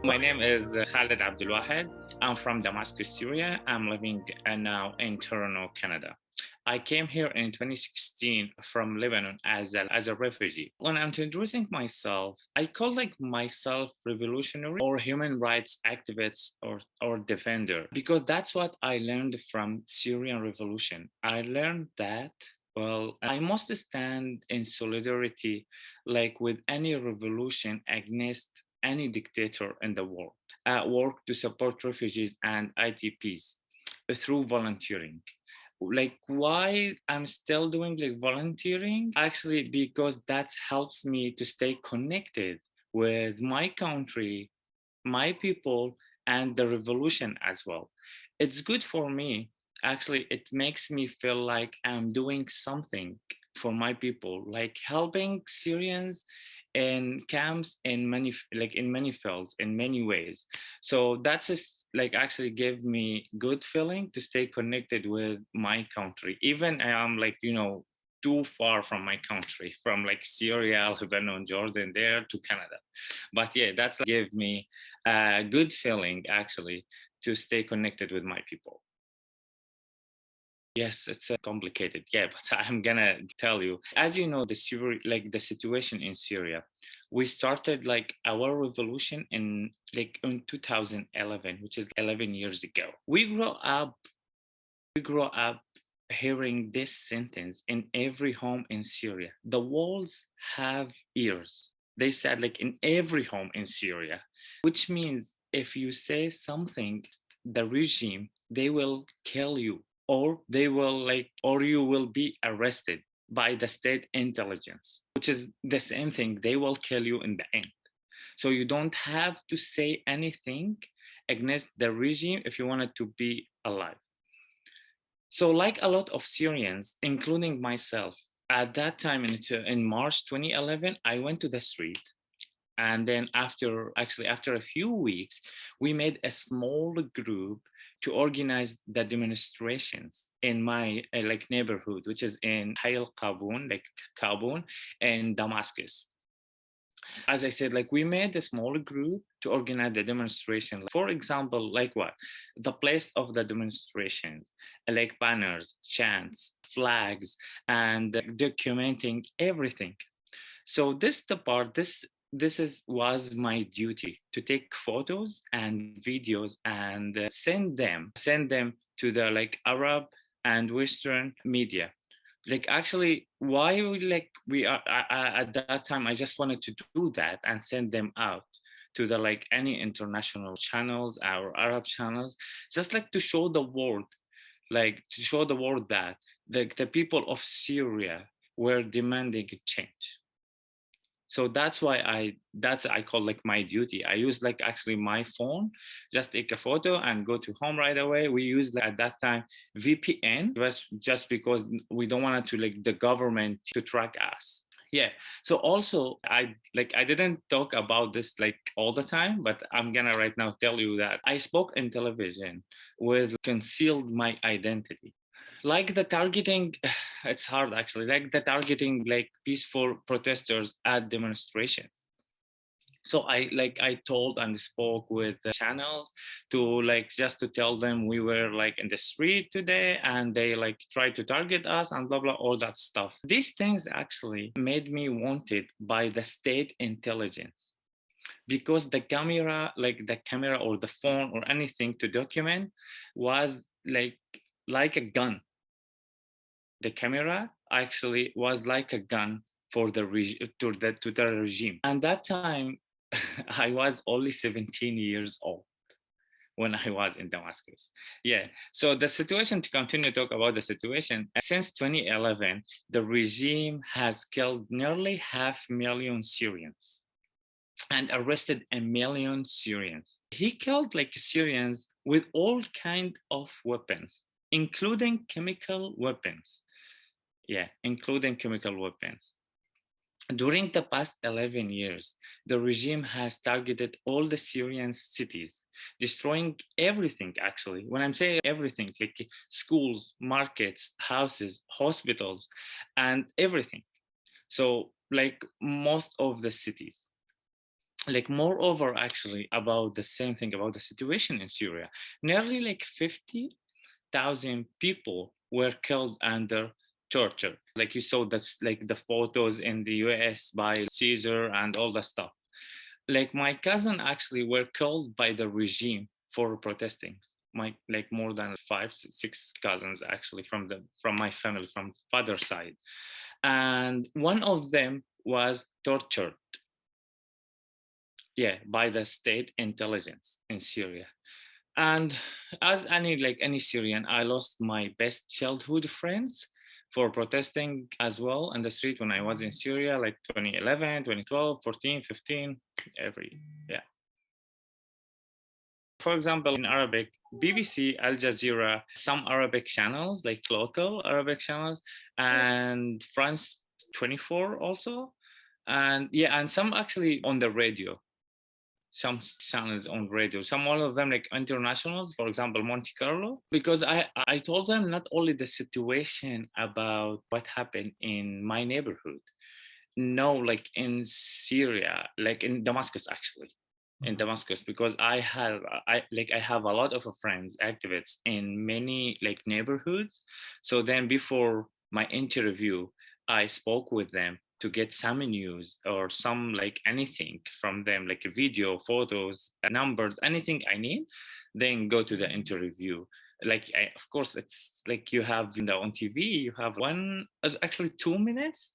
My name is Khaled Abdulwahed. I'm from Damascus, Syria. I'm living now in Toronto, Canada. I came here in 2016 from Lebanon as a refugee. When I'm introducing myself, I call myself revolutionary or human rights activist or defender because that's what I learned from Syrian revolution. I learned that I must stand in solidarity with any revolution against any dictator in the world. Work to support refugees and ITPs through volunteering. Why I'm still doing volunteering? Actually, because that helps me to stay connected with my country, my people, and the revolution as well. It's good for me. Actually, it makes me feel like I'm doing something for my people, like helping Syrians in camps in many fields, in many ways. So that's just actually gave me good feeling to stay connected with my country, even I am too far from my country, from Syria, Lebanon, Jordan, there to Canada. But yeah, that's gave me a good feeling actually to stay connected with my people. Yes, it's complicated. Yeah, but I'm gonna tell you. As you know, the situation in Syria, we started our revolution in 2011, which is 11 years ago. We grew up hearing this sentence in every home in Syria. The walls have ears. They said in every home in Syria, which means if you say something, the regime, they will kill you, or or you will be arrested by the state intelligence, which is the same thing. They will kill you in the end. So you don't have to say anything against the regime if you wanted to be alive. So, like a lot of Syrians, including myself, at that time in March 2011, I went to the street. And then after a few weeks, we made a small group to organize the demonstrations in my neighborhood, which is in Hayl Qabun, Qabun, in Damascus. As I said, we made a small group to organize the demonstration. For example, what? The place of the demonstrations, banners, chants, flags, and documenting everything. So this was my duty to take photos and videos and send them to the Arab and Western media. Actually, why we are at that time, I just wanted to do that and send them out to the any international channels or Arab channels, just to show the world, that the people of Syria were demanding a change. So that's why I call my duty. I use actually my phone, just take a photo and go to home right away. We use at that time VPN, just because we don't want to the government to track us. Yeah. So also I didn't talk about this all the time, but I'm gonna right now tell you that I spoke in television with concealed my identity. The targeting, it's hard actually, the targeting peaceful protesters at demonstrations. So I told and spoke with channels to just to tell them we were in the street today, and they tried to target us and blah blah, all that stuff. These things actually made me wanted by the state intelligence, because the camera or the phone or anything to document was like a gun. The camera actually was like a gun for to the regime. And that time, I was only 17 years old when I was in Damascus. Yeah. So the situation, to continue to talk about the situation, since 2011, the regime has killed nearly 500,000 Syrians and arrested 1 million Syrians. He killed Syrians with all kind of weapons, including chemical weapons. Yeah, including chemical weapons. During the past 11 years, the regime has targeted all the Syrian cities, destroying everything, actually. When I'm saying everything, schools, markets, houses, hospitals, and everything. So, most of the cities. like moreover actually about the same thing about the situation in Syria. Nearly like 50,000 people were killed under torture. Like you saw, that's like the photos in the US by Caesar and all the stuff. Like my cousin actually were killed by the regime for protesting. My like more than 5 6 cousins actually from my family from father side, and one of them was tortured, yeah, by the state intelligence in Syria. And as any Syrian, I lost my best childhood friends for protesting as well in the street when I was in Syria, like 2011, 2012, 14, 15, every, yeah. For example, in Arabic, BBC, Al Jazeera, some Arabic channels, like local Arabic channels, and France 24 also. And yeah, and some actually on the radio, some channels on radio, some one of them like internationals, for example, Monte Carlo, because I told them not only the situation about what happened in my neighborhood, no, like in Syria, like in Damascus actually, in Damascus, because I have a lot of friends, activists in many like neighborhoods. So then before my interview, I spoke with them to get some news or some like anything from them, like a video, photos, numbers, anything I need, then go to the interview. Like of course, it's like you have on TV, you have actually 2 minutes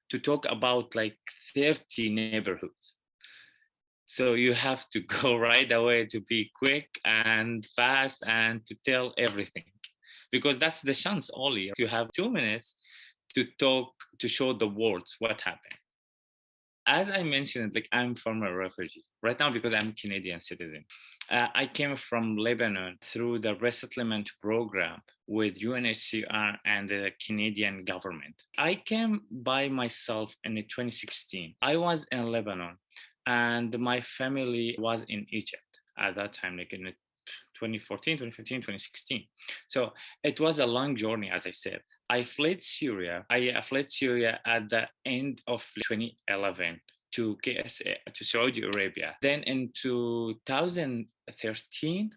to talk about like 30 neighborhoods. So you have to go right away to be quick and fast and to tell everything, because that's the chance only. You have 2 minutes to talk, to show the world what happened. As I mentioned, like I'm former refugee right now because I'm a Canadian citizen. I came from Lebanon through the resettlement program with UNHCR and the Canadian government. I came by myself in 2016. I was in Lebanon and my family was in Egypt at that time, like in 2014, 2015, 2016. So it was a long journey, as I said. I fled Syria. I fled Syria at the end of 2011 to KSA, to Saudi Arabia. Then in 2013,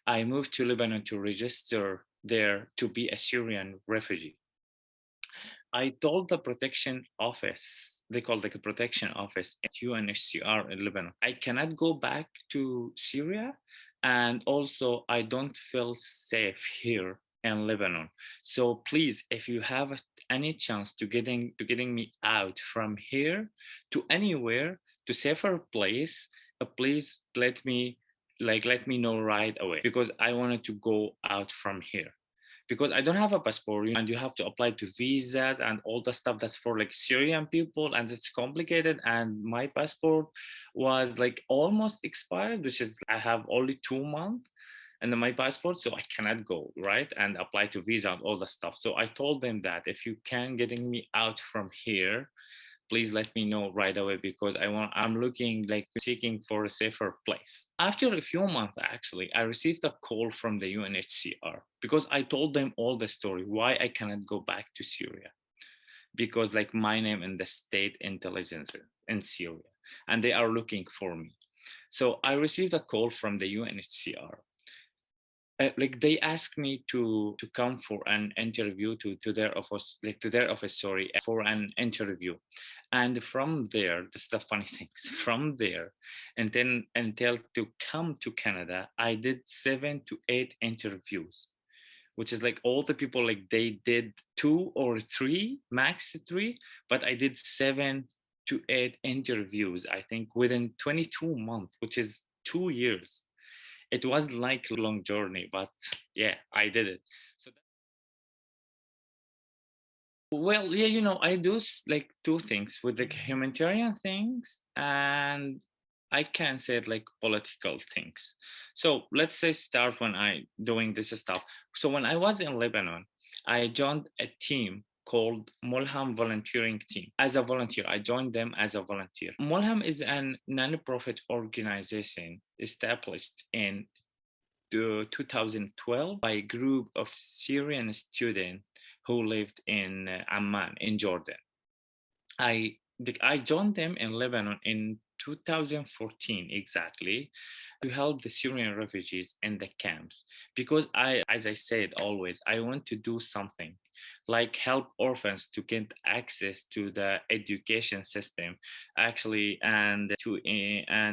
I moved to Lebanon to register there to be a Syrian refugee. I told the protection office, they call like a protection office at UNHCR in Lebanon, I cannot go back to Syria. And also, I don't feel safe here in Lebanon. So please, if you have any chance to getting me out from here to anywhere to safer place, please let me know right away, because I wanted to go out from here, because I don't have a passport and you have to apply to visas and all the stuff that's for like Syrian people, and it's complicated. And my passport was like almost expired, which is I have only 2 months and then my passport, so I cannot go right and apply to visa and all the stuff. So I told them that if you can getting me out from here, please let me know right away, because I'm looking like seeking for a safer place. After a few months, actually, I received a call from the UNHCR because I told them all the story, why I cannot go back to Syria, because like my name in the state intelligence in Syria, and they are looking for me. So I received a call from the UNHCR. Like they asked me to come for an interview to their office, like to their office, sorry, for an interview. And from there, this is the funny things, from there and then until to come to Canada, I did 7 to 8 interviews, which is like all the people, like they did 2 or 3, max 3, but I did 7 to 8 interviews, I think within 22 months, which is 2 years. It was like a long journey, but yeah, I did it. So well, yeah, I do like two things with the humanitarian things, and I can say it like political things. So let's say start when I doing this stuff. So when I was in Lebanon, I joined a team called Mulham Volunteering Team. As a volunteer, I joined them as a volunteer. Mulham is a non-profit organization established in 2012 by a group of Syrian students who lived in Amman in Jordan. I joined them in Lebanon in 2014 exactly, to help the Syrian refugees in the camps. Because as I said always, I want to do something like help orphans to get access to the education system, actually, and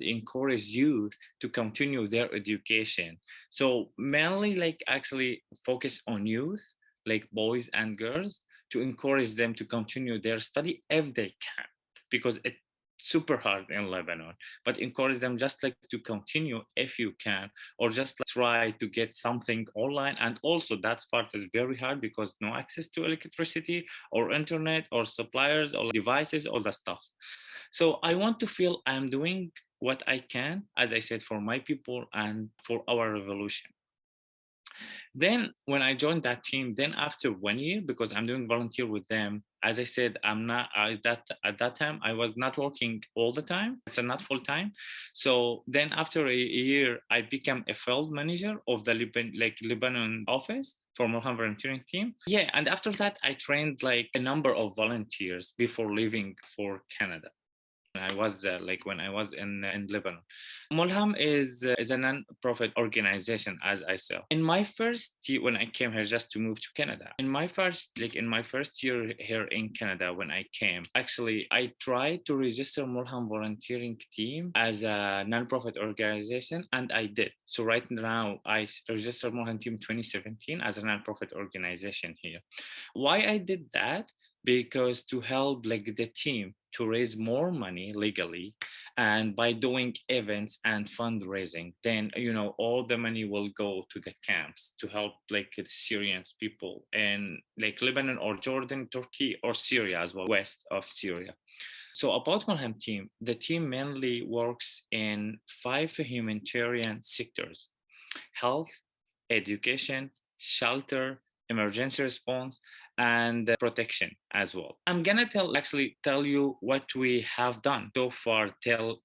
encourage youth to continue their education. So mainly like actually focus on youth, like boys and girls, to encourage them to continue their study if they can, because it's super hard in Lebanon, but encourage them just like to continue if you can, or just like try to get something online. And also that part is very hard because no access to electricity or internet or suppliers or devices, all the stuff. So I want to feel I'm doing what I can, as I said, for my people and for our revolution. Then when I joined that team, then after 1 year, because I'm doing volunteer with them, as I said, I'm not at that time I was not working all the time. It's not full time. So then after a year, I became a field manager of the Lebanon office for Mulham volunteering team. Yeah, and after that, I trained like a number of volunteers before leaving for Canada. I was there, like when I was in Lebanon. Mulham is a non-profit organization, as I said. In my first year, when I came here just to move to Canada, in my first year here in Canada, when I came, actually I tried to register Mulham volunteering team as a non-profit organization, and I did. So right now I registered Mulham team 2017 as a non-profit organization here. Why I did that? Because to help like the team to raise more money legally, and by doing events and fundraising, then all the money will go to the camps to help like the Syrians people in like Lebanon or Jordan, Turkey or Syria as well, west of Syria. So about Malham team, the team mainly works in 5 humanitarian sectors: health, education, shelter, emergency response, and protection as well. I'm gonna tell you what we have done so far till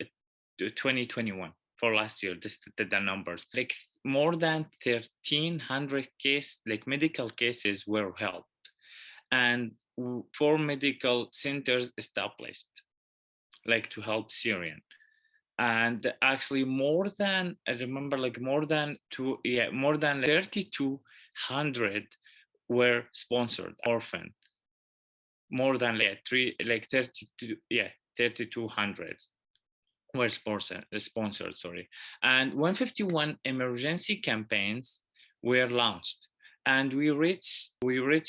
2021 for last year. This the numbers. Like more than 1,300 medical cases were helped, and 4 medical centers established, like to help Syrian. And actually more than I remember, like more than 3,200 were sponsored orphan, more than 3,200 were sponsored, sorry. And 151 emergency campaigns were launched, and we reached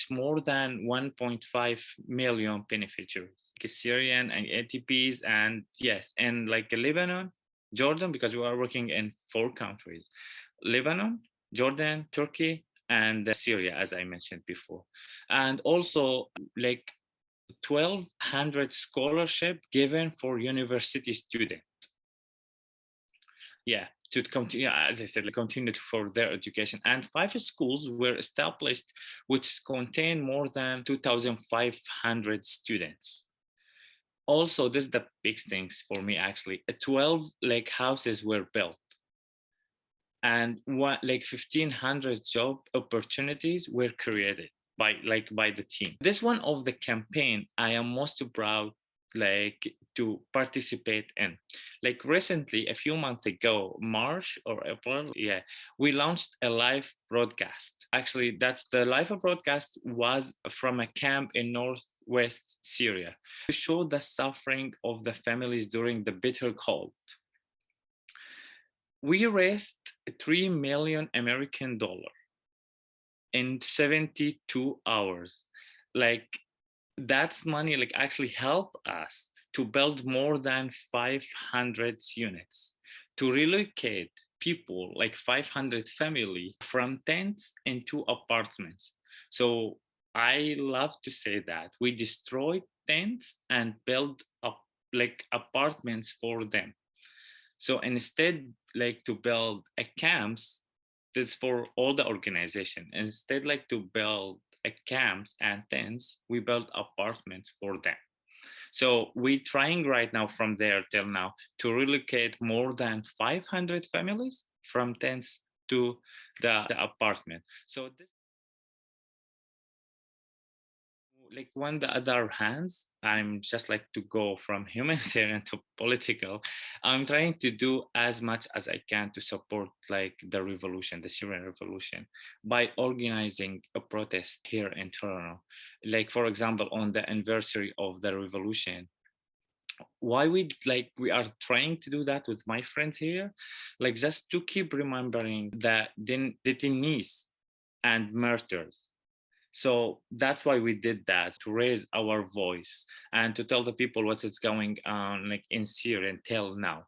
more than 1.5 million beneficiaries, Syrian and ATPs, and yes, and like Lebanon, Jordan, because we are working in 4 countries: Lebanon, Jordan, Turkey, and Syria, as I mentioned before. And also like 1,200 scholarship given for university students. Yeah, to continue, as I said, like continue for their education. And 5 schools were established, which contain more than 2,500 students. Also, this is the big things for me actually. 12 like houses were built, and 1,500 job opportunities were created by the team. This one of the campaign I am most proud like to participate in. Like recently, a few months ago, March or April, yeah, we launched a live broadcast. Actually, that's the live broadcast was from a camp in northwest Syria to show the suffering of the families during the bitter cold. We raised 3 million American dollar in 72 hours. Like that's money like actually help us to build more than 500 units, to relocate people, like 500 family, from tents into apartments. So I love to say that we destroyed tents and built up like apartments for them. So instead, like to build a camps, that's for all the organization. Instead, like to build a camps and tents, we build apartments for them. So we're trying right now from there till now to relocate more than 500 families from tents to the apartment. So this Like on the other hands, I'm just like to go from humanitarian to political. I'm trying to do as much as I can to support like the revolution, the Syrian revolution, by organizing a protest here in Toronto. Like for example, on the anniversary of the revolution, why we are trying to do that with my friends here, like just to keep remembering the detainees and murders. So that's why we did that, to raise our voice and to tell the people what is going on like in Syria until now.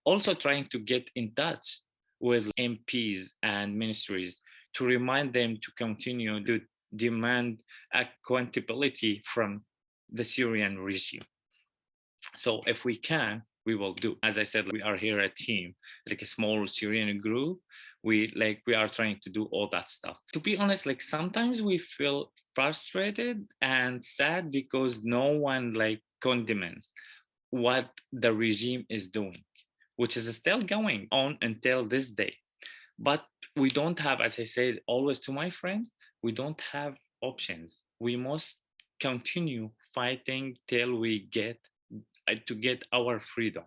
Also trying to get in touch with MPs and ministries to remind them to continue to demand accountability from the Syrian regime. So if we can, we will do. As I said, we are here a team, like a small Syrian group. We are trying to do all that stuff. To be honest, like sometimes we feel frustrated and sad because no one like condemns what the regime is doing, which is still going on until this day. But we don't have, as I said always to my friends, we don't have options. We must continue fighting till we get to get our freedom,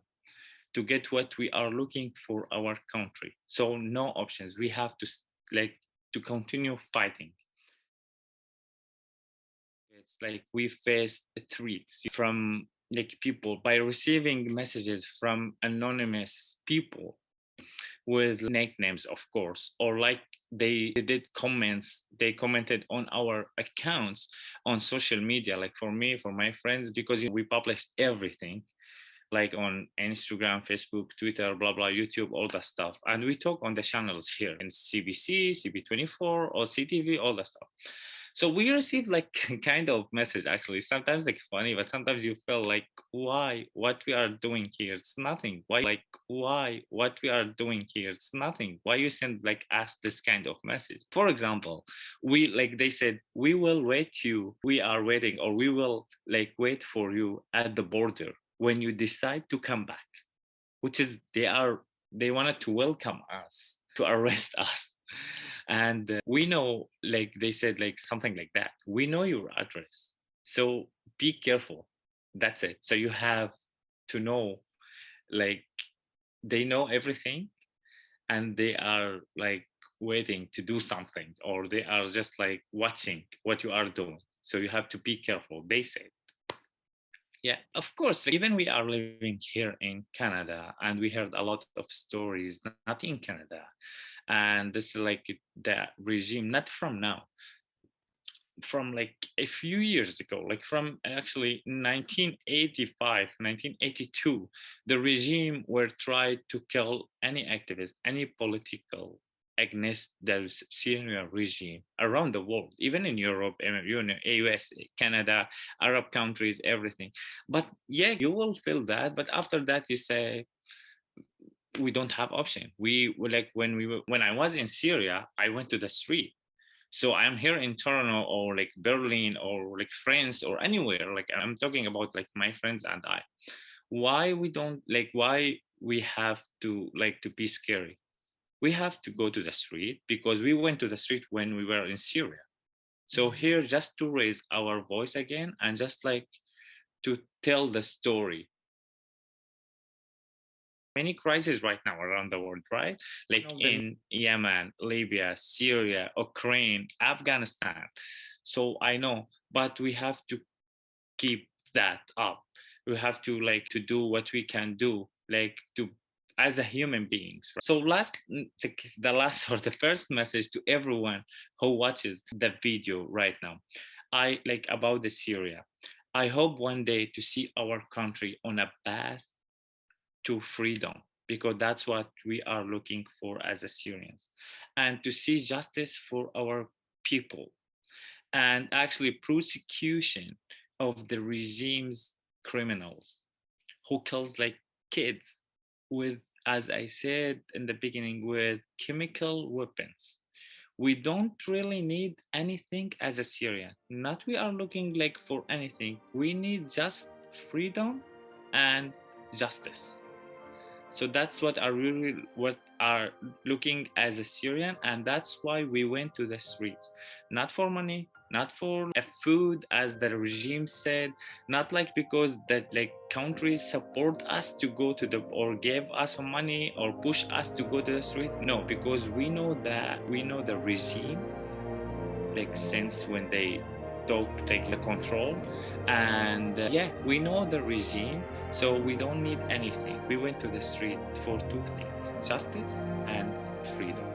to get what we are looking for our country. So no options. We have to like to continue fighting. It's like we face threats from like people by receiving messages from anonymous people with nicknames, of course, or like they did comments, they commented on our accounts on social media, like for me, for my friends, because we published everything like on Instagram, Facebook, Twitter, blah, blah, YouTube, all that stuff. And we talk on the channels here in CBC, CB24, or CTV, all that stuff. So we receive like kind of message actually, sometimes like funny, but sometimes you feel like, why, what we are doing here, it's nothing. Why, what we are doing here, it's nothing. Why you send like us this kind of message? For example, we like they said, we will wait you, we are waiting, or we will like wait for you at the border when you decide to come back, which is they wanted to welcome us, to arrest us. And we know, like they said, like something like that, we know your address, so be careful. That's it. So you have to know, like they know everything, and they are like waiting to do something, or they are just like watching what you are doing, so you have to be careful, they say. Yeah, of course. Even we are living here in Canada, and we heard a lot of stories, not in Canada. And this is like the regime, not from now, from like a few years ago, like from actually 1985, 1982, the regime were tried to kill any activist, any political against the Syrian regime around the world, even in Europe, US, Canada, Arab countries, everything. But yeah, you will feel that. But after that, you say, we don't have option. We like when I was in Syria, I went to the street. So I'm here in Toronto or like Berlin or like France or anywhere. Like I'm talking about like my friends and I. Why we don't like, why we have to like to be scary? We have to go to the street because we went to the street when we were in Syria. So here, just to raise our voice again and just like to tell the story. Many crises right now around the world, right? Like in Yemen, Libya, Syria, Ukraine, Afghanistan. So I know, but we have to keep that up. We have to like to do what we can do, like to as a human beings. So the last or the first message to everyone who watches the video right now, I like about the Syria. I hope one day to see our country on a path to freedom, because that's what we are looking for as Syrians, and to see justice for our people, and actually prosecution of the regime's criminals who kills like kids with, as I said in the beginning, with chemical weapons. We don't really need anything as a Syrian. Not we are looking like for anything. We need just freedom and justice. So that's what are really what are looking as a Syrian, and that's why we went to the streets, not for money, not for a food as the regime said, not like because that like countries support us to go to the or give us money or push us to go to the street. No, because we know the regime, like since when they took take the control, and yeah, we know the regime, so we don't need anything. We went to the street for two things: justice and freedom.